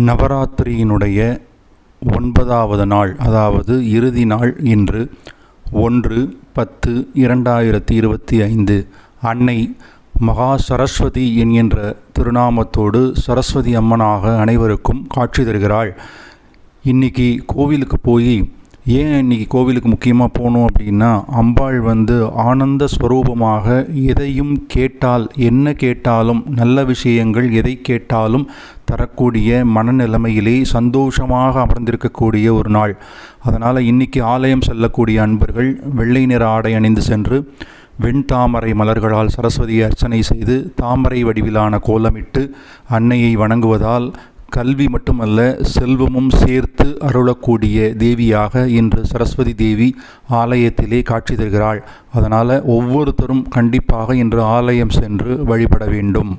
நவராத்திரியினுடைய 9வது நாள், அதாவது இறுதி நாள் இன்று 1/10/2025 அன்னை மகா சரஸ்வதி என்கின்ற திருநாமத்தோடு சரஸ்வதி அம்மனாக அனைவருக்கும் காட்சி தருகிறாள். இன்றைக்கி கோவிலுக்கு போய் ஏன் இன்றைக்கி கோவிலுக்கு முக்கியமாக போகணும் அப்படின்னா, அம்பாள் ஆனந்த ஸ்வரூபமாக எதையும் கேட்டால், என்ன கேட்டாலும், நல்ல விஷயங்கள் எதை கேட்டாலும் தரக்கூடிய மனநிலைமையிலே சந்தோஷமாக அமர்ந்திருக்கக்கூடிய ஒரு நாள். அதனால் இன்றைக்கி ஆலயம் செல்லக்கூடிய அன்பர்கள் வெள்ளை நிற ஆடை அணிந்து சென்று வெண்தாமரை மலர்களால் சரஸ்வதியை அர்ச்சனை செய்து தாமரை வடிவிலான கோலமிட்டு அன்னையை வணங்குவதால் கல்வி மட்டுமல்ல, செல்வமும் சேர்த்து அருளக்கூடிய தேவியாக இன்று சரஸ்வதி தேவி ஆலயத்திலே காட்சி தருகிறாள். அதனால் ஒவ்வொருத்தரும் கண்டிப்பாக இன்று ஆலயம் சென்று வழிபட வேண்டும்.